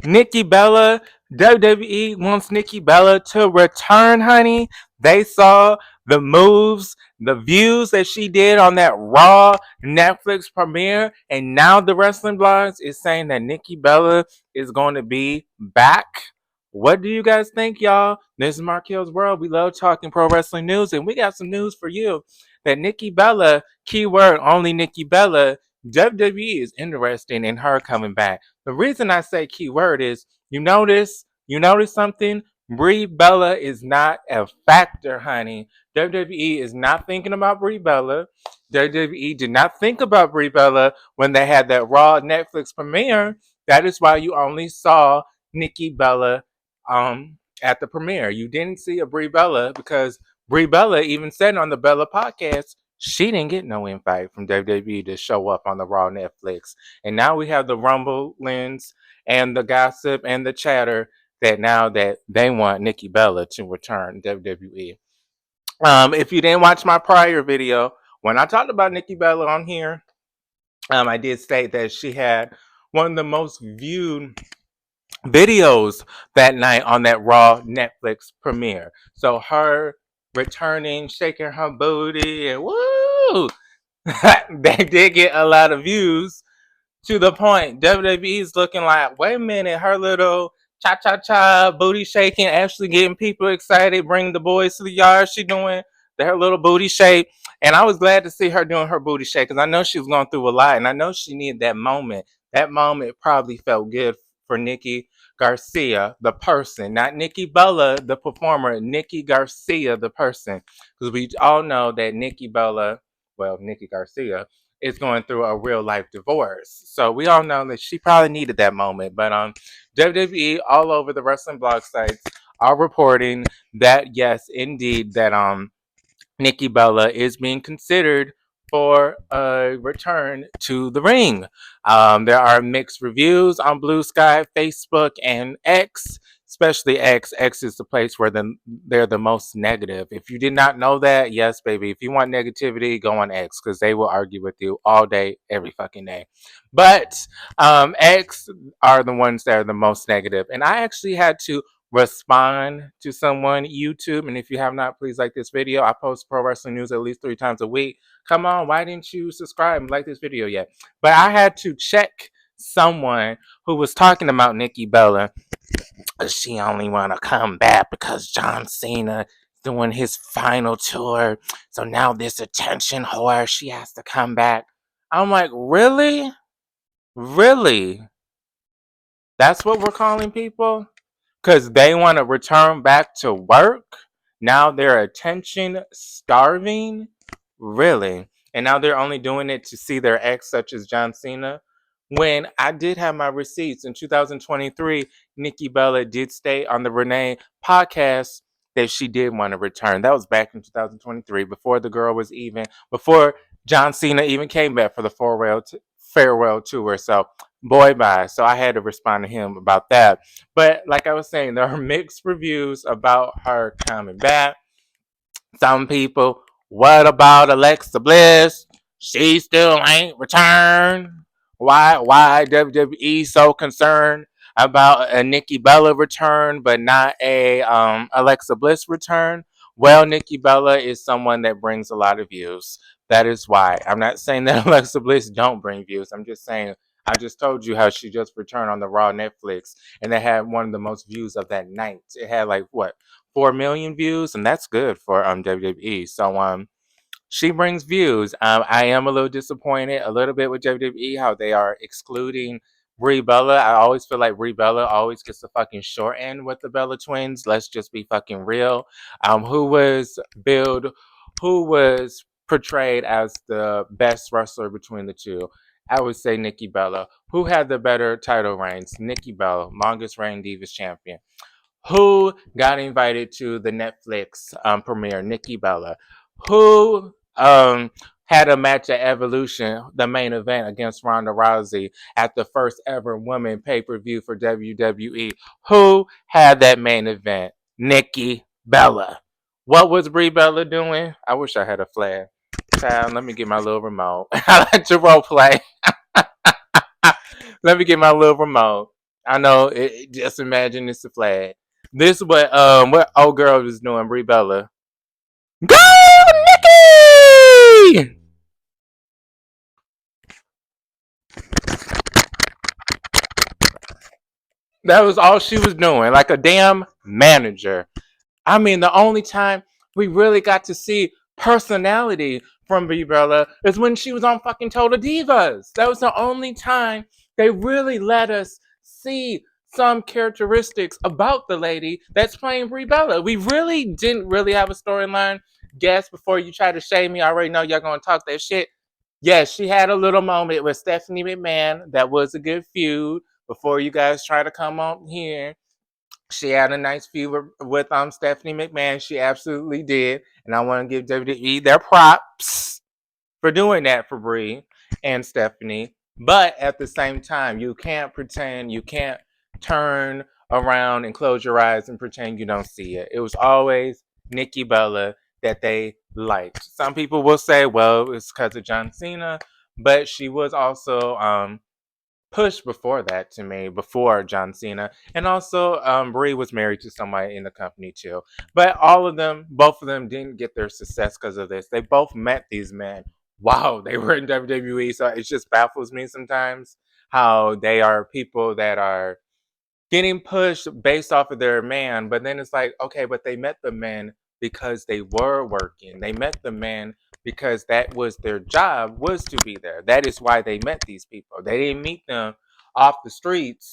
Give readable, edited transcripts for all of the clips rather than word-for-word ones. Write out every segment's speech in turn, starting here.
Nikki Bella, WWE wants Nikki Bella to return, honey. They saw the moves, the views that she did on that Raw Netflix premiere, and now the wrestling blogs is saying that Nikki Bella is going to be back. What do you guys think, y'all? This is Marquel's World. We love talking pro wrestling news, and we got some news for you. That Nikki Bella, keyword only Nikki Bella, WWE is interested in her coming back. The reason I say keyword is you notice something? Brie Bella is not a factor, honey. WWE is not thinking about Brie Bella. WWE did not think about Brie Bella when they had that Raw Netflix premiere. That is why you only saw Nikki Bella at the premiere. You didn't see a Brie Bella because Brie Bella even said on the Bella podcast she didn't get no invite from WWE to show up on the Raw Netflix. And now we have the rumblings and the gossip and the chatter that now that they want Nikki Bella to return to WWE. If you didn't watch my prior video, when I talked about Nikki Bella on here, I did state that she had one of the most viewed videos that night on that Raw Netflix premiere. So her returning, shaking her booty, and woo, they did get a lot of views to the point WWE's looking like, wait a minute, her little cha cha cha booty shaking, actually getting people excited, bringing the boys to the yard. She doing her little booty shake. And I was glad to see her doing her booty shake because I know she was going through a lot and I know she needed that moment. That moment probably felt good for Nikki Garcia, the person, not Nikki Bella, the performer, Nikki Garcia, the person. Because we all know that Nikki Bella, well, Nikki Garcia, is going through a real life divorce. So we all know that she probably needed that moment. But WWE all over the wrestling blog sites are reporting that yes, indeed, that Nikki Bella is being considered for a return to the ring. There are mixed reviews on Blue Sky, Facebook, and X. Especially X. X is the place where they're the most negative. If you did not know that, yes, baby. If you want negativity, go on X because they will argue with you all day, every fucking day. But X are the ones that are the most negative. And I actually had to respond to someone YouTube. And if you have not, please like this video. I post pro wrestling news at least 3 times a week. Come on, why didn't you subscribe and like this video yet? But I had to check someone who was talking about Nikki Bella. She only want to come back because John Cena is doing his final tour. So now this attention whore, she has to come back. I'm like, really? Really? That's what we're calling people? Because they want to return back to work. Now they're attention starving. Really? And now they're only doing it to see their ex, such as John Cena. When I did have my receipts in 2023, Nikki Bella did state on the Renee podcast that she did want to return. That was back in 2023, before the girl was before John Cena even came back for the farewell tour. So, boy, bye. So I had to respond to him about that. But like I was saying, there are mixed reviews about her coming back. Some people, what about Alexa Bliss? She still ain't returned. Why WWE so concerned about a Nikki Bella return, but not a Alexa Bliss return? Well, Nikki Bella is someone that brings a lot of views. That is why. I'm not saying that Alexa Bliss don't bring views. I'm just saying I just told you how she just returned on the Raw Netflix, and it had one of the most views of that night. It had like what 4 million views, and that's good for WWE. So she brings views. I am a little disappointed a little bit with WWE how they are excluding Brie Bella. I always feel like Brie Bella always gets the fucking short end with the Bella twins. Let's just be fucking real. Who was portrayed as the best wrestler between the two? I would say Nikki Bella. Who had the better title reigns? Nikki Bella, longest reigning Divas champion. Who got invited to the Netflix premiere? Nikki Bella. Who had a match at Evolution, the main event against Ronda Rousey at the first ever woman pay-per-view for WWE? Who had that main event? Nikki Bella. What was Brie Bella doing? I wish I had a flag. Child, let me get my little remote. I like to role play. Let me get my little remote. I know. Just imagine it's a flag. This is what old girl was doing, Brie Bella. Go, Nikki! That was all she was doing, like a damn manager. I mean, the only time we really got to see personality from Brie Bella is when she was on fucking Total Divas. That was the only time they really let us see some characteristics about the lady that's playing Brie Bella. We really didn't really have a storyline. Guess before you try to shame me, I already know y'all gonna talk that shit. Yes, she had a little moment with Stephanie McMahon. That was a good feud. Before you guys try to come on here, she had a nice feud with Stephanie McMahon. She absolutely did, and I want to give WWE their props for doing that for Brie and Stephanie. But at the same time, you can't pretend, you can't turn around and close your eyes and pretend you don't see it. It was always Nikki Bella that they liked. Some people will say, well, it's because of John Cena, but she was also pushed before that to me, before John Cena. And also, Brie was married to somebody in the company too. But all of them, both of them didn't get their success because of this. They both met these men. Wow, they were in WWE. So it just baffles me sometimes how they are people that are getting pushed based off of their man. But then it's like, okay, but they met the men because they were working. They met the men because that was their job, was to be there. That is why they met these people. They didn't meet them off the streets.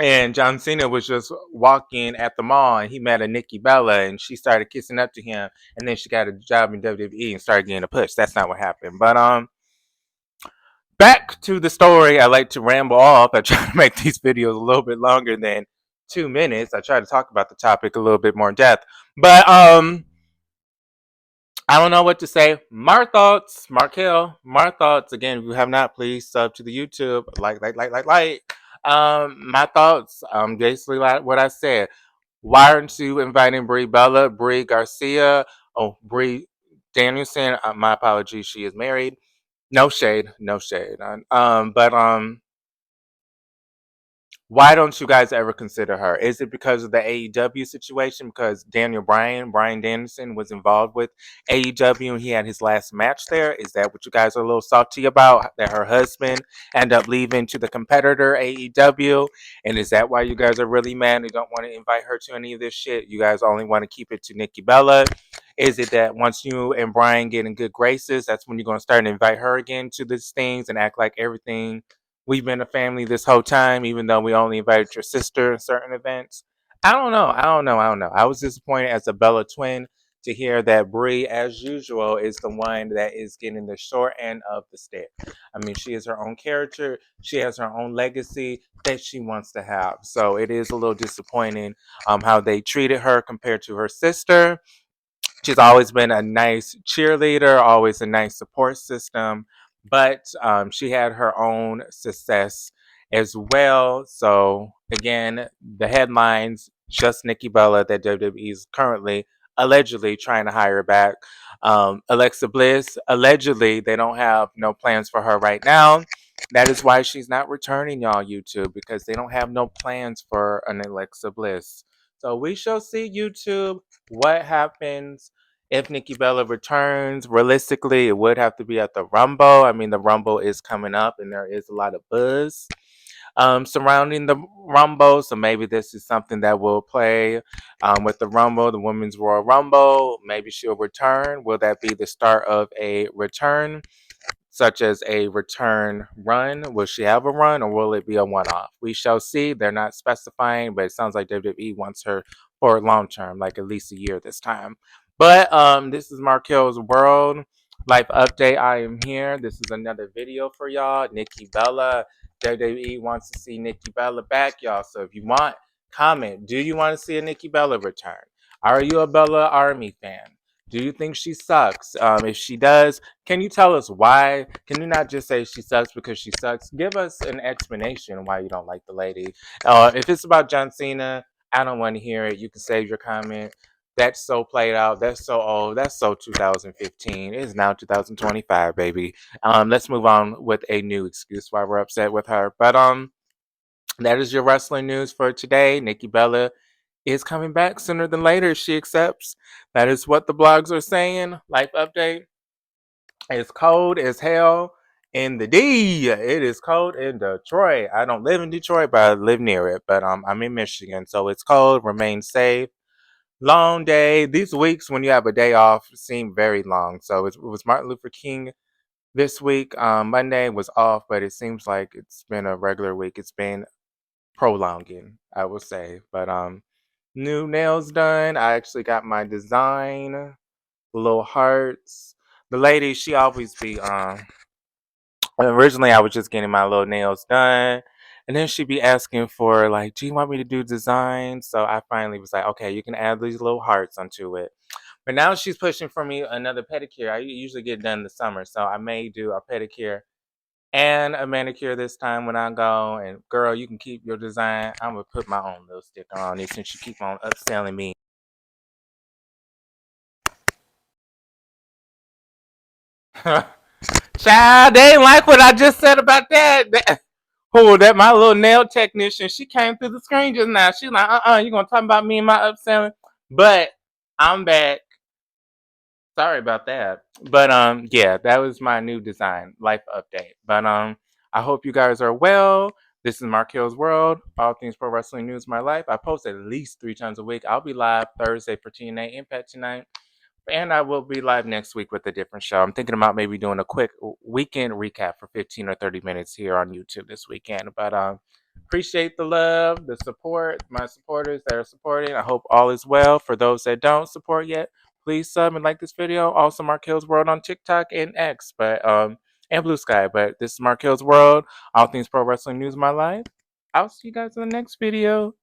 And John Cena was just walking at the mall and he met a Nikki Bella and she started kissing up to him and then she got a job in WWE and started getting a push. That's not what happened. But back to the story. I like to ramble off. I try to make these videos a little bit longer than 2 minutes. I try to talk about the topic a little bit more in depth. But I don't know what to say. My thoughts, Markel. My thoughts. Again, if you have not, please sub to the YouTube. Like. My thoughts. Basically like what I said. Why aren't you inviting Brie Bella, Brie Garcia, Brie Danielson? My apologies. She is married. No shade, no shade. But why don't you guys ever consider her? Is it because of the AEW situation? Because Brian Danielson, was involved with AEW and he had his last match there? Is that what you guys are a little salty about? That her husband ended up leaving to the competitor AEW? And is that why you guys are really mad and don't want to invite her to any of this shit? You guys only want to keep it to Nikki Bella? Is it that once you and Brian get in good graces, that's when you're going to start to invite her again to these things and act like everything we've been a family this whole time, even though we only invited your sister in certain events? I don't know. I was disappointed as a Bella twin to hear that Brie, as usual, is the one that is getting the short end of the stick. I mean, she is her own character. She has her own legacy that she wants to have. So it is a little disappointing how they treated her compared to her sister. She's always been a nice cheerleader, always a nice support system, but she had her own success as well. So again, the headlines: just Nikki Bella that WWE is currently allegedly trying to hire back. Alexa Bliss, allegedly they don't have no plans for her right now. That is why she's not returning, y'all, YouTube, because they don't have no plans for an Alexa Bliss. So we shall see, YouTube, what happens if Nikki Bella returns. Realistically, it would have to be at the Rumble. I mean, the Rumble is coming up and there is a lot of buzz surrounding the Rumble. So maybe this is something that will play with the Rumble, the Women's Royal Rumble. Maybe she'll return. Will that be the start of a return, such as a return run? Will she have a run or will it be a one off? We shall see. They're not specifying, but it sounds like WWE wants her for long term, like at least a year this time. But this is Markel's World Life Update. I am here. This is another video for y'all. Nikki Bella. WWE wants to see Nikki Bella back, y'all. So if you want, comment. Do you want to see a Nikki Bella return? Are you a Bella Army fan? Do you think she sucks? If she does, can you tell us why? Can you not just say she sucks because she sucks? Give us an explanation why you don't like the lady. If it's about John Cena, I don't want to hear it. You can save your comment. That's so played out. That's so old. That's so 2015. It is now 2025, baby. Let's move on with a new excuse why we're upset with her. But That is your wrestling news for today. Nikki Bella is coming back sooner than later. She accepts. That is what the blogs are saying. Life update. It's cold as hell in the D. It is cold in Detroit. I don't live in Detroit, but I live near it. But I'm in Michigan, so it's cold. Remain safe. Long day. These weeks when you have a day off seem very long. So it was Martin Luther King this week. Monday was off, but it seems like it's been a regular week. It's been prolonging, I would say. But new nails done. I actually got my design, little hearts. The lady, she always be originally I was just getting my little nails done. And then she'd be asking for like, do you want me to do design? So I finally was like, okay, you can add these little hearts onto it. But now she's pushing for me another pedicure. I usually get done in the summer, so I may do a pedicure and a manicure this time when I go. And girl, you can keep your design. I'm gonna put my own little sticker on it since you keep on upselling me. Child, they ain't like what I just said about that. Oh, that my little nail technician, she came through the screen just now. She's like, you gonna talk about me and my upselling? But I'm back. Sorry about that. But yeah, that was my new design life update. But I hope you guys are well. This is Marquelworld, all things pro wrestling news, my life. I post at least 3 times a week. I'll be live Thursday for TNA Impact tonight. And I will be live next week with a different show. I'm thinking about maybe doing a quick weekend recap for 15 or 30 minutes here on YouTube this weekend. But appreciate the love, the support, my supporters that are supporting. I hope all is well. For those that don't support yet, please sub and like this video. Also, Mark World on TikTok and X, but and Blue Sky. But this is Mark World, all things pro wrestling news, my life. I'll see you guys in the next video.